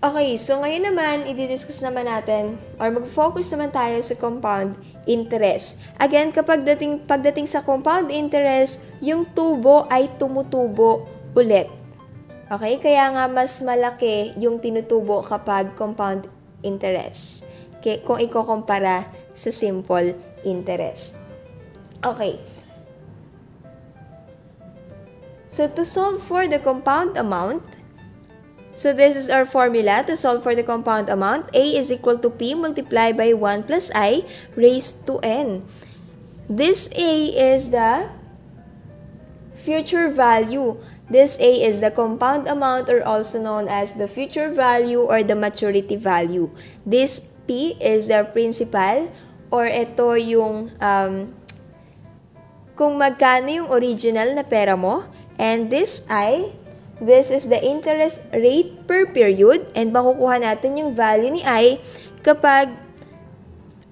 Okay, so ngayon naman, i-discuss naman natin or mag-focus naman tayo sa compound interest. Again, pagdating sa compound interest, yung tubo ay tumutubo ulit. Okay, kaya nga mas malaki yung tinutubo kapag compound interest. Okay, kung iko-kumpara sa simple interest. Okay. So to solve for the compound amount, so this is our formula to solve for the compound amount. A is equal to P multiplied by 1 plus I raised to N. This A is the future value. This A is the compound amount or also known as the future value or the maturity value. This P is the principal or ito yung kung magkano yung original na pera mo. And this I, this is the interest rate per period and makukuha natin yung value ni I kapag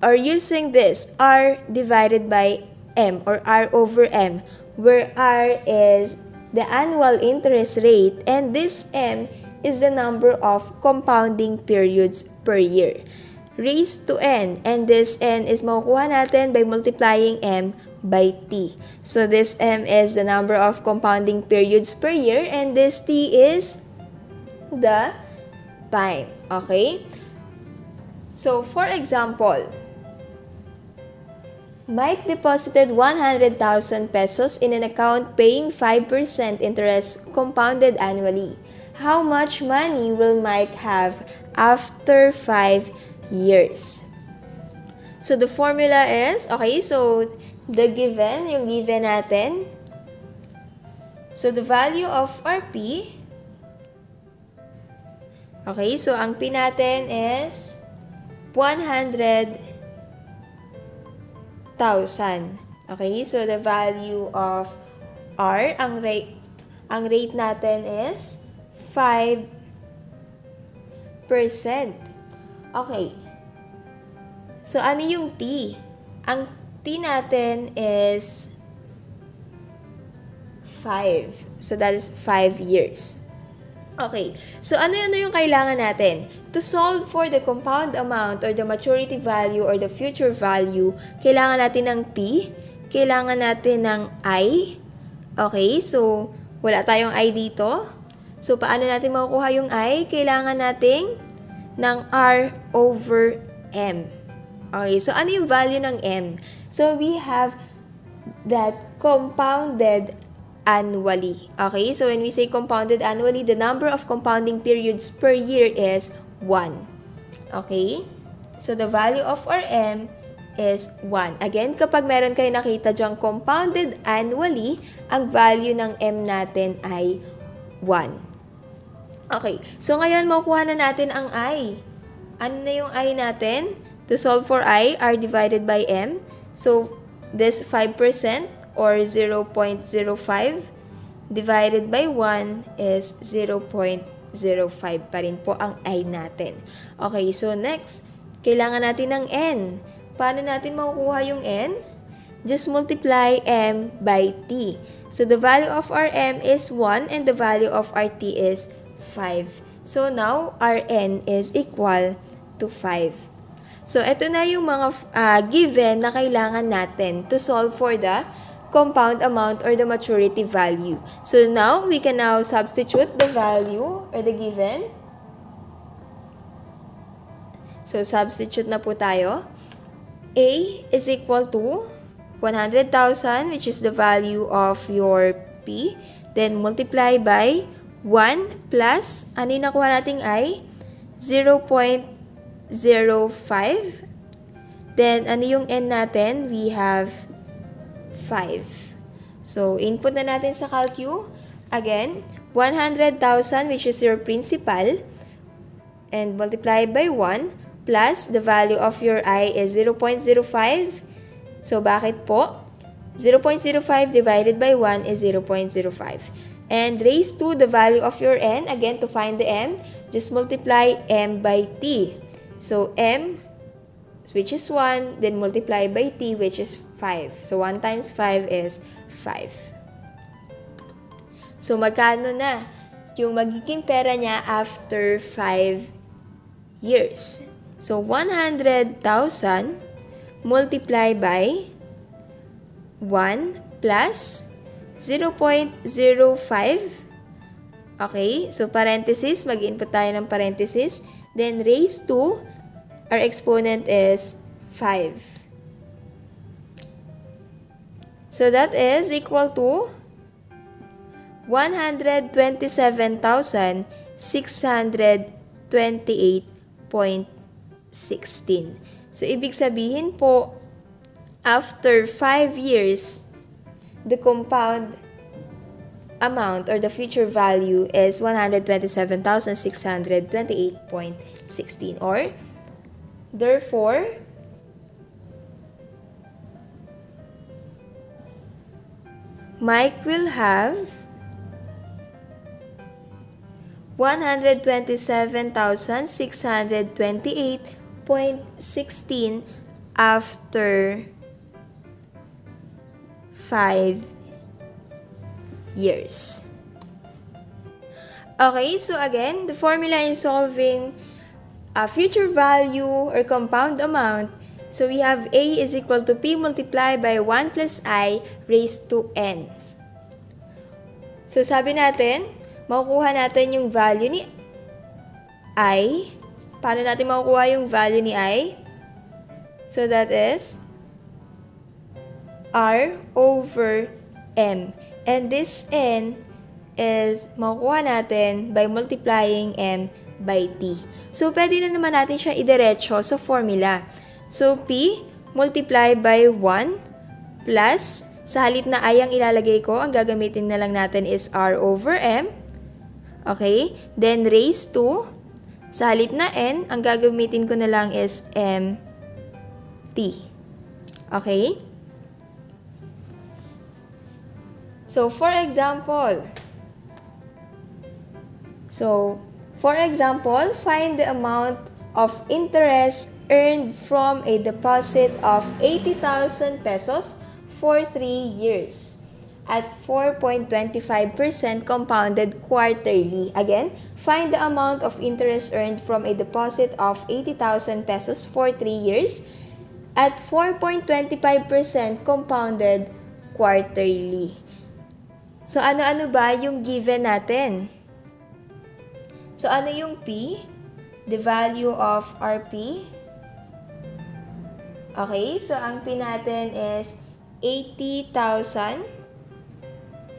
or using this R divided by M or R over M, where R is the annual interest rate and this M is the number of compounding periods per year raised to N, and this N is makukuha natin by multiplying M by T. So this M is the number of compounding periods per year and this T is the time. Okay? So for example, Mike deposited 100,000 pesos in an account paying 5% interest compounded annually. How much money will Mike have after 5 years? So the formula is, okay, so yung given natin. So the value of our P, okay, so ang P natin is 100,000. Okay, so the value of R, ang rate natin is 5%. Okay. So ano yung T? Ang T natin is 5. So that is 5 years. Okay. So ano yung kailangan natin? To solve for the compound amount or the maturity value or the future value, kailangan natin ng P, kailangan natin ng I. Okay, so wala tayong I dito. So paano natin makukuha yung I? Kailangan natin ng R over M. Okay, so ano yung value ng M? So we have that compounded annually. Okay, so when we say compounded annually, the number of compounding periods per year is 1. Okay, so the value of our M is 1. Again, kapag meron kayo nakita dyang compounded annually, ang value ng M natin ay 1. Okay, so ngayon makukuha na natin ang I. Ano na yung I natin? To solve for I, R divided by M. So, this 5% or 0.05 divided by 1 is 0.05 pa rin po ang I natin. Okay, so next, kailangan natin ng N. Paano natin makukuha yung N? Just multiply M by T. So, the value of our M is 1 and the value of our T is 5. So, now, our N is equal to 5. So, ito na yung mga given na kailangan natin to solve for the compound amount or the maturity value. So, now, we can now substitute the value or the given. So, substitute na po tayo. A is equal to 100,000, which is the value of your P. Then, multiply by 1 plus, ano yung nakuha nating I? 0.05. Then, ano yung N natin? We have 5. So, input na natin sa calcu. Again, 100,000, which is your principal, and multiply by 1, plus the value of your I is 0.05. So, bakit po? 0.05 divided by 1 is 0.05. And raised to the value of your N, again, to find the M, just multiply M by T. So, M, which is 1, then multiply by T, which is 5. So, 1 times 5 is 5. So, magkano na yung magiging pera niya after 5 years. So, 100,000 multiply by 1 plus 0.05. Okay, so parenthesis, mag-input tayo ng parenthesis. Then, raised to, our exponent is 5. So, that is equal to 127,628.16. So, ibig sabihin po, after 5 years, the compound amount or the future value is 127,628.16. Or, therefore, Mike will have 127,628.16 after 5 years. Okay, so again, the formula in solving a future value or compound amount, so we have A is equal to P multiplied by 1 plus I raised to N. So sabi natin, makukuha natin yung value ni I. Paano natin makukuha yung value ni I? So that is R over M. And this N is makukuha natin by multiplying M by T. So, pwede na naman natin siya idiretso sa formula. So, P multiplied by 1 plus, sa halip na I ang ilalagay ko, ang gagamitin na lang natin is R over M. Okay? Then, raised to, sa halip na N, ang gagamitin ko na lang is M T. Okay? So, for example, find the amount of interest earned from a deposit of 80,000 pesos for 3 years at 4.25% compounded quarterly. Again, find the amount of interest earned from a deposit of 80,000 pesos for 3 years at 4.25% compounded quarterly. So, ano-ano ba yung given natin? So, ano yung P? The value of our P. Okay, so ang P natin is 80,000.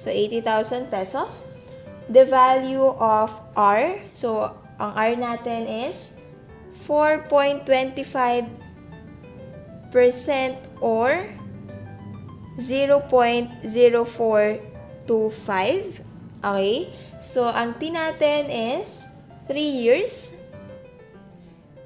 So, 80,000 pesos. The value of R. So, ang R natin is 4.25% or 0.0425. Okay? So, ang T natin is 3 years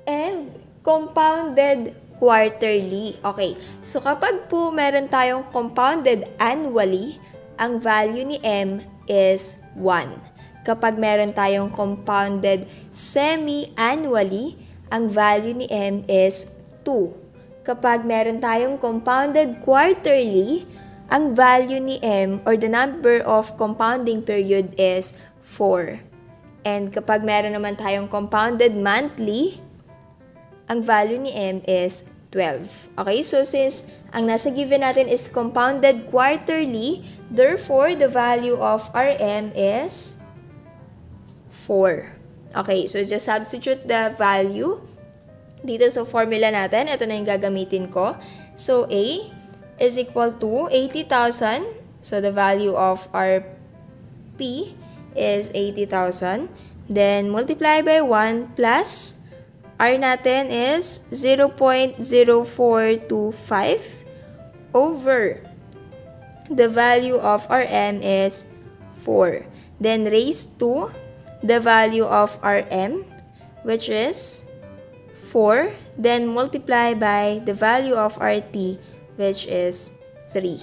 and compounded quarterly. Okay. So, kapag po meron tayong compounded annually, ang value ni M is 1. Kapag meron tayong compounded semi-annually, ang value ni M is 2. Kapag meron tayong compounded quarterly, ang value ni M or the number of compounding period is 4. And kapag meron naman tayong compounded monthly, ang value ni M is 12. Okay, so since ang nasa given natin is compounded quarterly, therefore the value of RM is 4. Okay, so just substitute the value dito sa formula natin. Ito na yung gagamitin ko. So, A is equal to 80,000. So, the value of our P is 80,000. Then, multiply by 1 plus R natin is 0.0425 over the value of RM is 4. Then, raised to the value of RM, which is 4, then multiply by the value of RT, which is 3.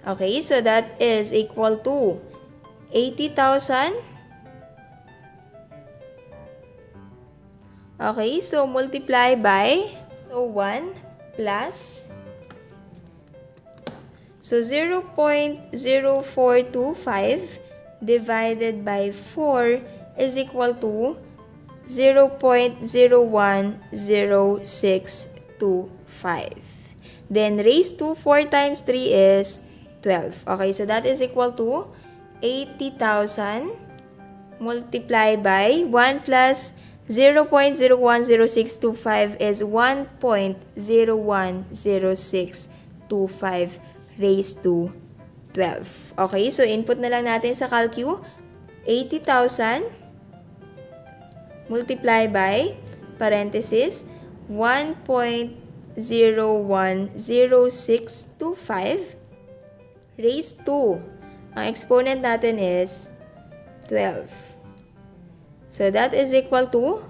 Okay, so that is equal to 80,000. Okay, so multiply by 1 plus, so 0.0425 divided by 4 is equal to 0.010625. Then raised to 4 times 3 is 12. Okay, so that is equal to 80,000 multiplied by 1 plus 0.010625 is 1.010625 raised to 12. Okay, so input na lang natin sa calcu, 80,000 multiplied by, parenthesis, 1.010625 raised to, ang exponent natin is 12. So that is equal to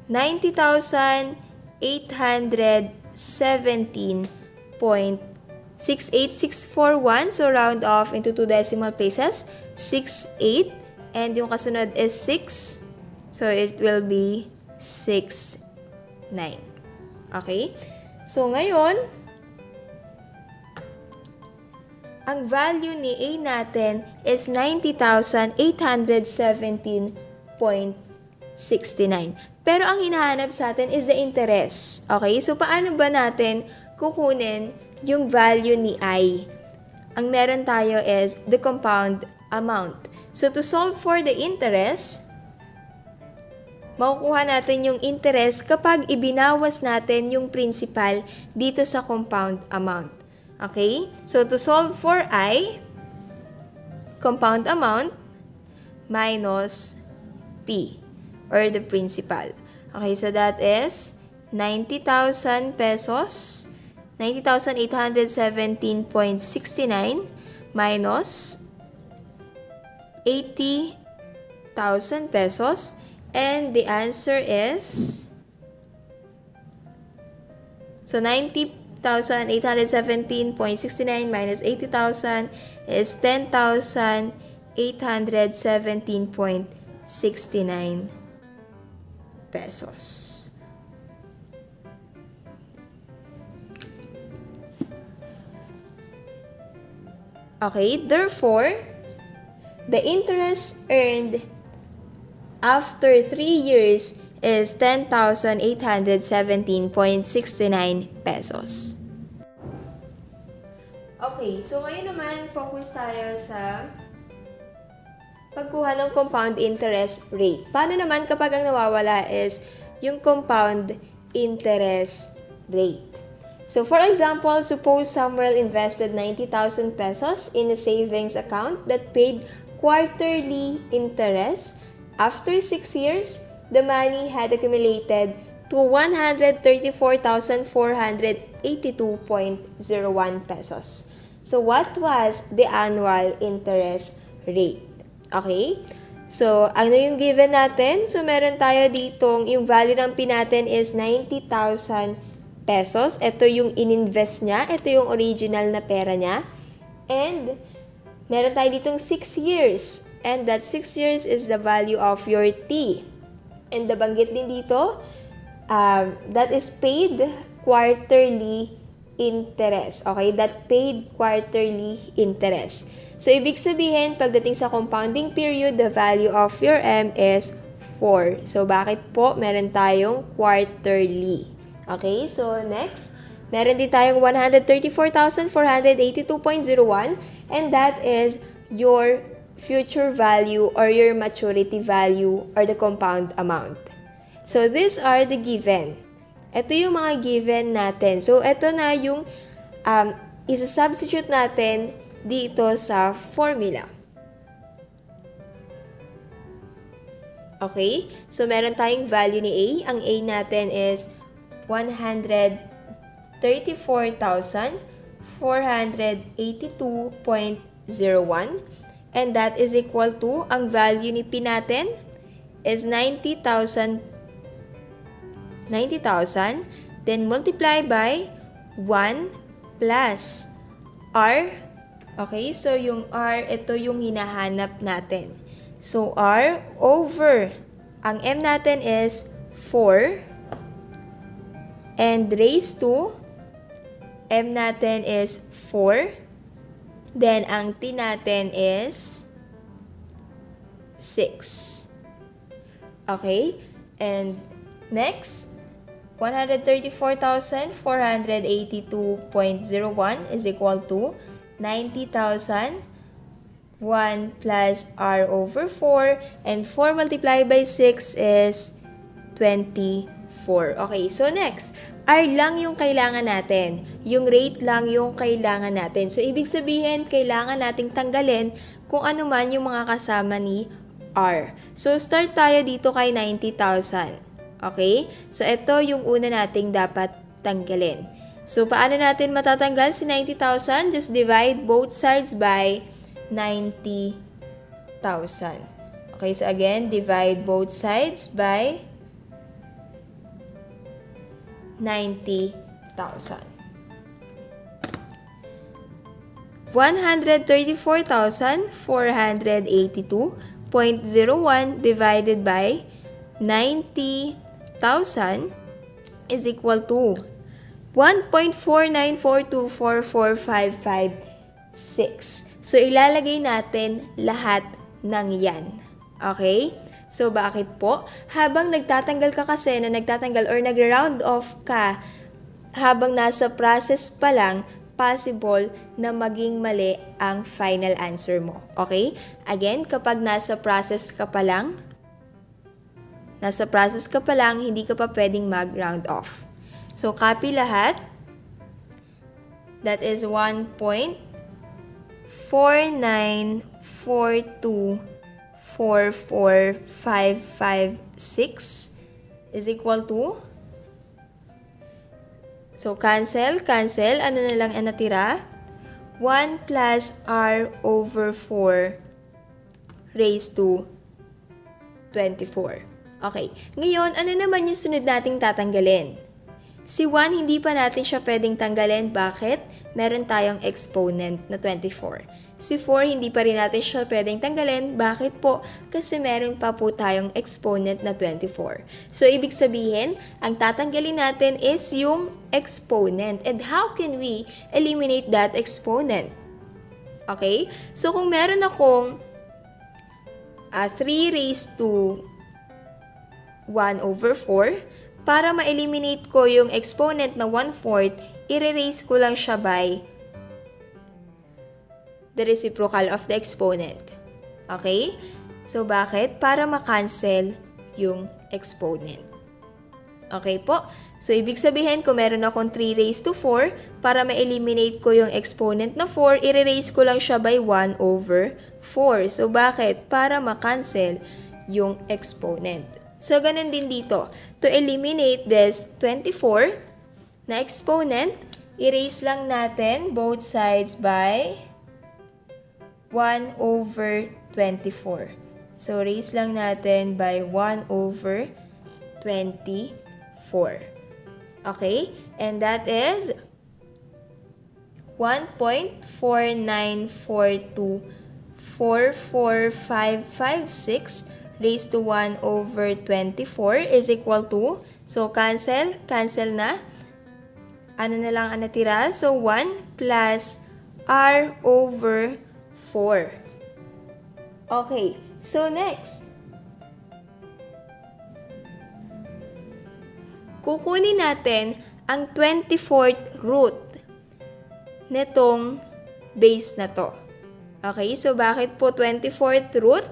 90,817.68641. So round off into 2 decimal places, 68. And yung kasunod is 6. So it will be 69. Okay? So ngayon, ang value ni A natin is 90,817.69. Pero ang hinahanap sa atin is the interest. Okay? So paano ba natin kukunin yung value ni I? Ang meron tayo is the compound amount. So, to solve for the interest, makukuha natin yung interest kapag ibinawas natin yung principal dito sa compound amount. Okay? So, to solve for I, compound amount minus P, or the principal. Okay, so that is 90,000 pesos, 90,817.69 minus 80,000 pesos, and the answer is, so 90,817.69 minus 80,000 is 10,817.69 pesos. Okay, therefore, the interest earned after 3 years is 10,817.69 pesos. Okay, so ngayon naman, focus tayo sa pagkuha ng compound interest rate. Paano naman kapag ang nawawala is yung compound interest rate? So for example, suppose Samuel invested 90,000 pesos in a savings account that paid quarterly interest. After 6 years, the money had accumulated to 134,482.01 pesos. So what was the annual interest rate? Okay? So, ano yung given natin? So, meron tayo ditong, yung value ng P natin is 90,000 pesos. Ito yung ininvest niya. Ito yung original na pera niya. And, meron tayo ditong 6 years. And that 6 years is the value of your T. And nabanggit din dito, that is paid quarterly interest. Okay? That paid quarterly interest. So, ibig sabihin, pagdating sa compounding period, the value of your M is 4. So, bakit po meron tayong quarterly? Okay? So, next, meron din tayong 134,482.01, and that is your future value or your maturity value or the compound amount. So, these are the given. Ito yung mga given natin. So, ito na yung isa-substitute natin dito sa formula. Okay? So, meron tayong value ni A. Ang A natin is 134,482.01. And that is equal to, ang value ni P natin is 90,000. Then multiply by 1 plus R. Okay, so yung R, ito yung hinahanap natin. So R over, ang M natin is 4. And raised to, M natin is 4. Then, ang T natin is Okay? And next, 134,482.01 is equal to 90,000 1 plus r over 4, and 4 multiplied by 6 is 24. Okay, so next, r lang yung kailangan natin. Yung rate lang yung kailangan natin. So, ibig sabihin, kailangan nating tanggalin kung ano man yung mga kasama ni r. So, start tayo dito kay 90,000. Okay? So, ito yung una nating dapat tanggalin. So, paano natin matatanggal si 90,000? Just divide both sides by 90,000. Okay, so again, divide both sides by 90,000. 134,482.01 divided by 90,000 is equal to 1.494244556. So, ilalagay natin lahat ng yan. Okay? So, bakit po? Habang nagtatanggal ka kasi na nagtatanggal or nag-round off ka, habang nasa process pa lang, possible na maging mali ang final answer mo. Okay? Again, kapag nasa process ka pa lang, hindi ka pa pwedeng mag-round off. So, copy lahat. That is 1.494244556 is equal to, so cancel, ano na lang ang natira? 1 plus r over 4 raised to 24. Okay, ngayon, ano naman yung sunod nating tatanggalin? Si 1, hindi pa natin siya pwedeng tanggalin. Bakit? Meron tayong exponent na 24. Si 4, hindi pa rin natin siya pwedeng tanggalin. Bakit po? Kasi meron pa po tayong exponent na 24. So, ibig sabihin, ang tatanggalin natin is yung exponent. And how can we eliminate that exponent? Okay? So, kung meron akong 3 raised to 1 over 4, para ma-eliminate ko yung exponent na 1/4, i-erase ko lang siya by the reciprocal of the exponent. Okay? So, bakit? Para ma-cancel yung exponent. Okay po? So, ibig sabihin, kung meron akong 3 raised to 4, para ma-eliminate ko yung exponent na 4, i-erase ko lang siya by 1 over 4. So, bakit? Para ma-cancel yung exponent. So, ganun din dito. To eliminate this 24 na exponent, erase lang natin both sides by 1 over 24. So, erase lang natin by 1 over 24. Okay? And that is 1.494244556 raised to 1 over 24 is equal to, so cancel na. Ano na lang ang natira? So, 1 plus r over 4. Okay, so next. Kukunin natin ang 24th root netong base na to. Okay, so bakit po 24th root?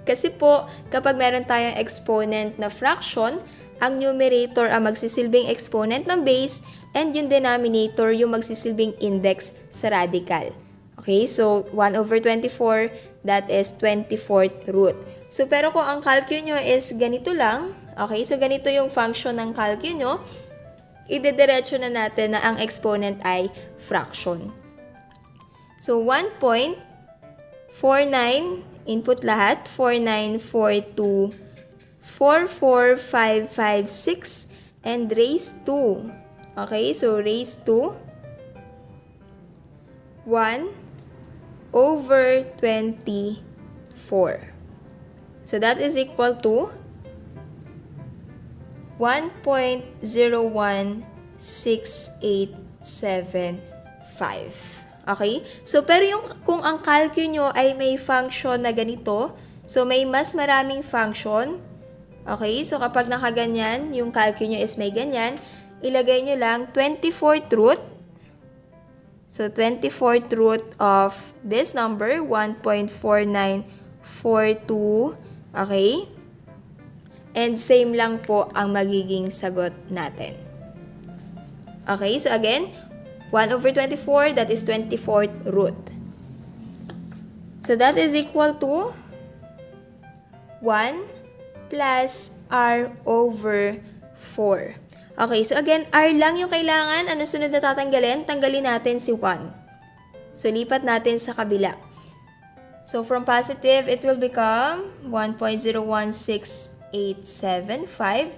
Kasi po, kapag meron tayong exponent na fraction, ang numerator ang magsisilbing exponent ng base and yung denominator yung magsisilbing index sa radical. Okay, so 1 over 24, that is 24th root. So, pero kung ang calcu nyo is ganito lang, okay, so ganito yung function ng calcu nyo, idediretso na natin na ang exponent ay fraction. So, 1.49, input lahat, 494244556 and raised to, okay, so raised to 1 over 24. So that is equal to 1.01687.5. Okay? So, pero kung ang calcu nyo ay may function na ganito, So, may mas maraming function. Okay, so kapag nakaganyan, yung calculus nyo is may ganyan, ilagay nyo lang 24th root. So, 24th root of this number, 1.4942. Okay? And same lang po ang magiging sagot natin. Okay, so again, 1 over 24, that is 24th root. So, that is equal to 1 plus r over 4. Okay, so again, r lang yung kailangan. Ano sunod na tatanggalin? Tanggalin natin si 1. So, lipat natin sa kabila. So, from positive, it will become 1.016875.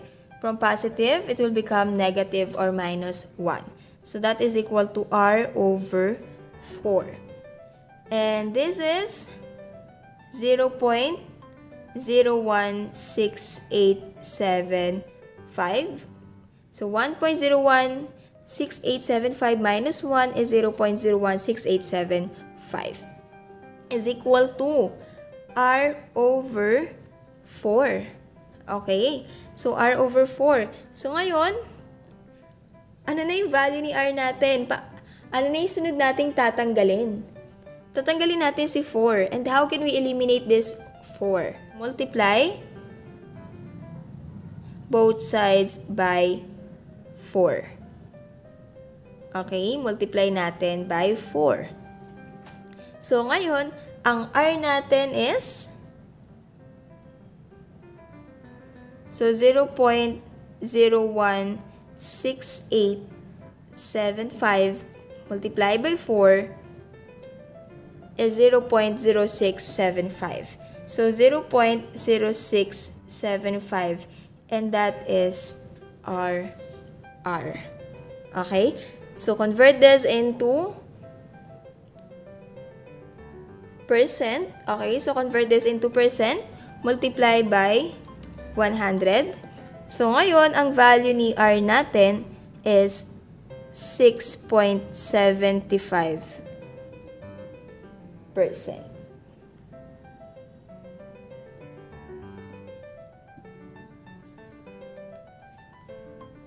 From positive, it will become negative or minus 1. So, that is equal to r over 4. And this is 0.01685. So, 1.016875 minus 1 is 0.01685 is equal to r over 4. Okay? So, r over 4. So, ngayon, ano na yung value ni r natin? Ano na yung sunod nating tatanggalin? Tatanggalin natin si 4. And how can we eliminate this 4? Multiply both sides by 4. Okay? Multiply natin by 4. So, ngayon, ang r natin is so 0.01685 multiply by 4 is 0.0675. So, 0.0675 and that is r. Okay? So, convert this into percent. Okay? So, convert this into percent. Multiply by 100. So, ngayon, ang value ni r natin is 6.75%.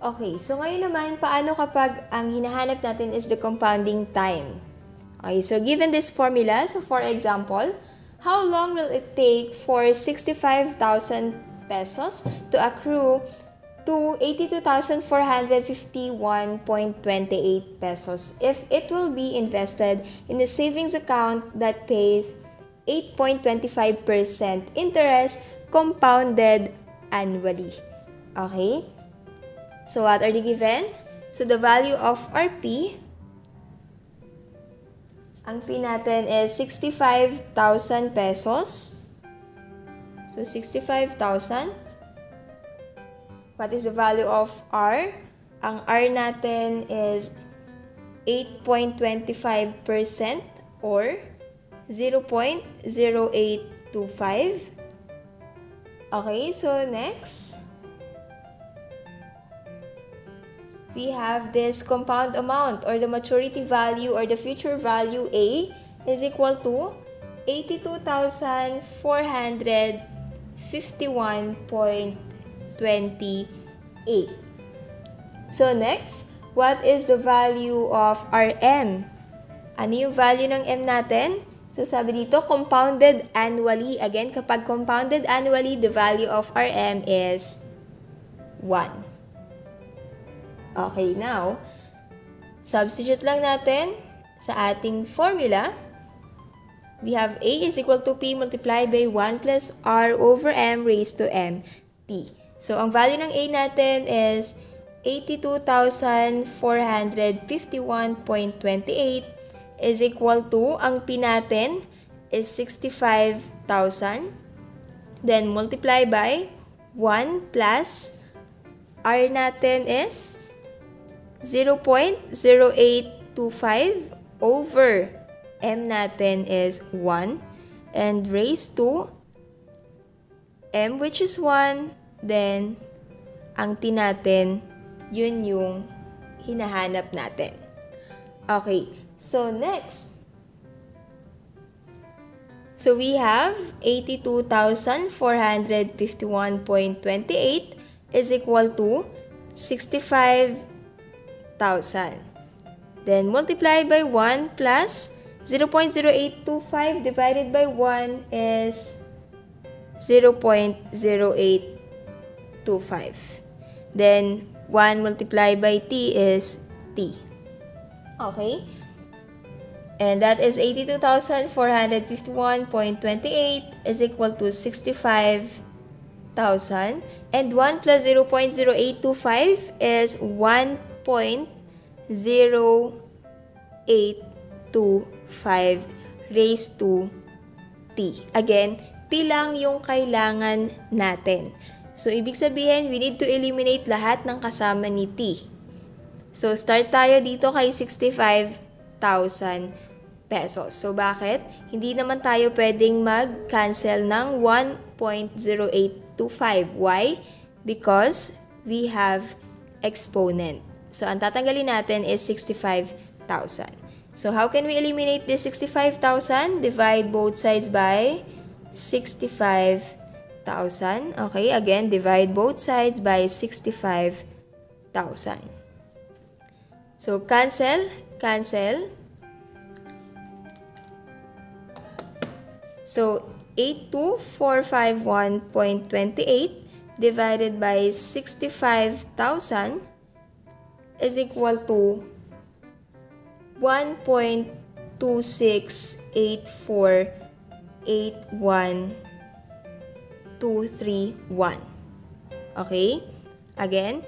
Okay, so ngayon naman, paano kapag ang hinahanap natin is the compounding time? Okay, so given this formula, so for example, how long will it take for 65,000 pesos to accrue to 82,451.28 pesos if it will be invested in a savings account that pays 8.25% interest compounded annually? Okay? So, what are the given? So, the value of our P, ang P natin is 65,000 pesos. So, 65,000. What is the value of R? Ang R natin is 8.25% or 0.0825. Okay, so next, we have this compound amount or the maturity value or the future value A is equal to 82,451.28. So next, what is the value of our M? Ano yung value ng M natin? So sabi dito, compounded annually. Again, kapag compounded annually, the value of our M is 1. Okay, now, substitute lang natin sa ating formula. We have A is equal to P multiplied by 1 plus R over M raised to M T. So, ang value ng A natin is 82,451.28 is equal to, ang P natin is 65,000. Then, multiply by 1 plus R natin is 0.0825 over M natin is 1 and raised to M which is 1, then ang T natin, yun yung hinahanap natin. Okay, so next. So we have 82,451.28 is equal to 65,000. Then multiply by 1 plus 0.0825 divided by 1 is 0.0825. Then 1 multiplied by t is t. Okay? And that is 82,451.28 is equal to 65,000. And 1 plus 0.0825 is 1.0825 raised to t. Again, t lang yung kailangan natin. So, ibig sabihin, we need to eliminate lahat ng kasama ni t. So, start tayo dito kay 65,000 pesos. So, bakit? Hindi naman tayo pwedeng mag-cancel ng 1.0825. Why? Because we have exponent. So, ang tatanggalin natin is 65,000. So, how can we eliminate this 65,000? Divide both sides by 65,000. Okay, again, divide both sides by 65,000. So, cancel. So, 82,451.28 divided by 65,000 is equal to 1.268481,231. Okay? Again,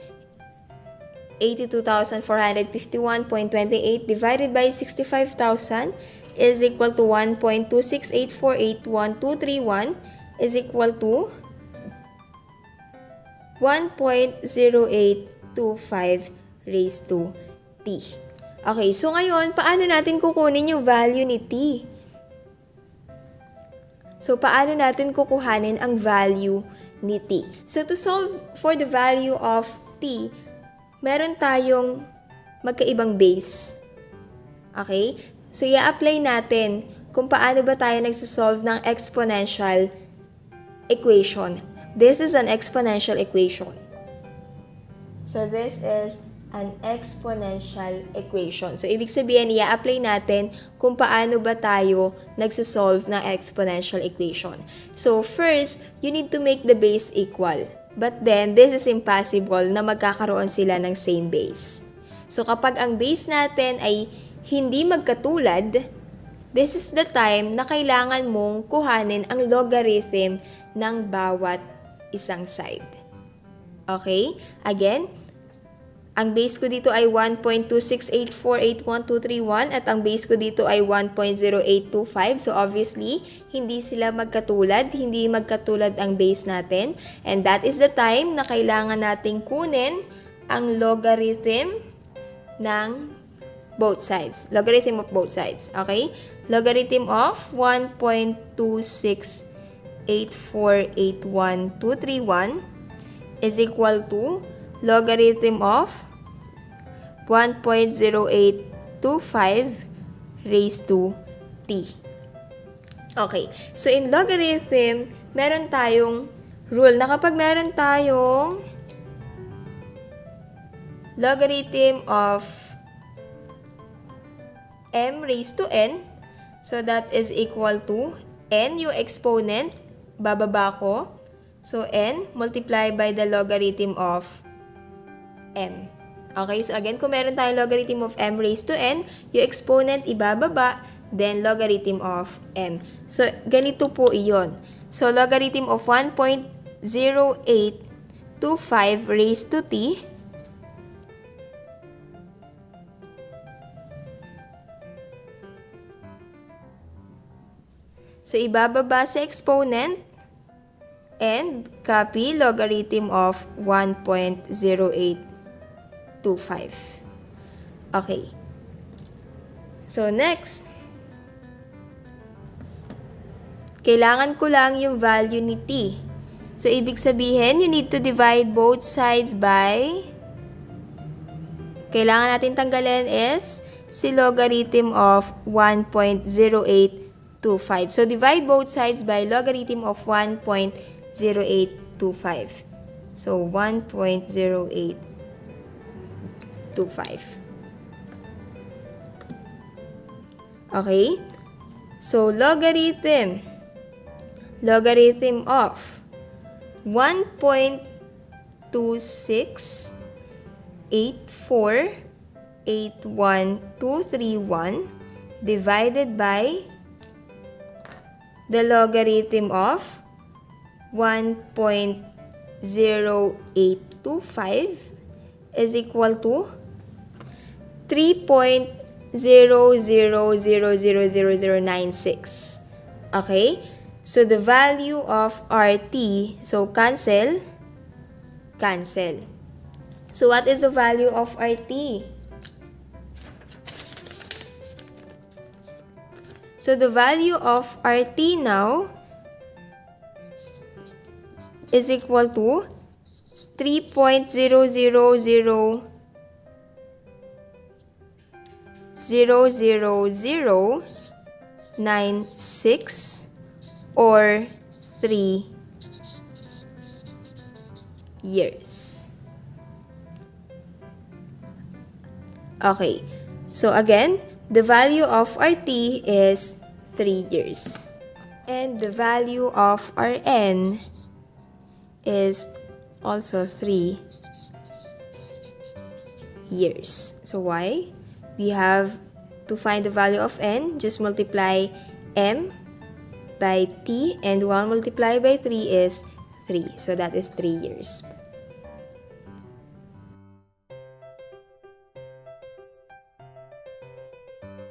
82,451.28 divided by 65,000 is equal to 1.268481,231 is equal to 1.0825 raised to t. Okay, so ngayon, paano natin kukunin yung value ni t? So, paano natin kukuhanin ang value ni t? So, to solve for the value of t, meron tayong magkaibang base. Okay? So, i-apply natin kung paano ba tayo nagsosolve ng exponential equation. This is an exponential equation. So, this is an exponential equation. So, ibig sabihin, i-apply natin kung paano ba tayo nagsosolve ng exponential equation. So, first, you need to make the base equal. But then, this is impossible na magkakaroon sila ng same base. So, kapag ang base natin ay hindi magkatulad, this is the time na kailangan mong kuhanin ang logarithm ng bawat isang side. Okay? Again, ang base ko dito ay 1.268481,231 at ang base ko dito ay 1.0825. So, obviously, hindi sila magkatulad. Hindi magkatulad ang base natin. And that is the time na kailangan nating kunin ang logarithm ng both sides. Logarithm of both sides. Okay? Logarithm of 1.268481,231 is equal to logarithm of 1.0825 raised to t. Okay. So, in logarithm, meron tayong rule na kapag meron tayong logarithm of m raised to n, so that is equal to n, yung exponent, bababa ko. So, n multiplied by the logarithm of m. Okay, so again, kung meron tayong logarithm of m raised to n, yung exponent ibababa, then logarithm of m. So, ganito po iyon. So, logarithm of 1.0825 raised to t so, ibababa sa exponent and copy logarithm of 1.0825. Okay. So, next. Kailangan ko lang yung value ni t. So, ibig sabihin, you need to divide both sides by, kailangan natin tanggalin is si logarithm of 1.0825. 0.0825. So, divide both sides by logarithm of 1.0825. So, 1.0825. Okay? So, logarithm of 1.268481231 divided by the logarithm of 1.0825 is equal to 3.00000096. Okay? So, the value of RT, so cancel. So, what is the value of RT? So, the value of RT now is equal to 3.000096 or 3 years. Okay. So again, the value of RT is 3 years. And the value of Rn is also 3 years. So why? We have to find the value of n, just multiply m by t, and 1 multiplied by 3 is 3. So that is 3 years.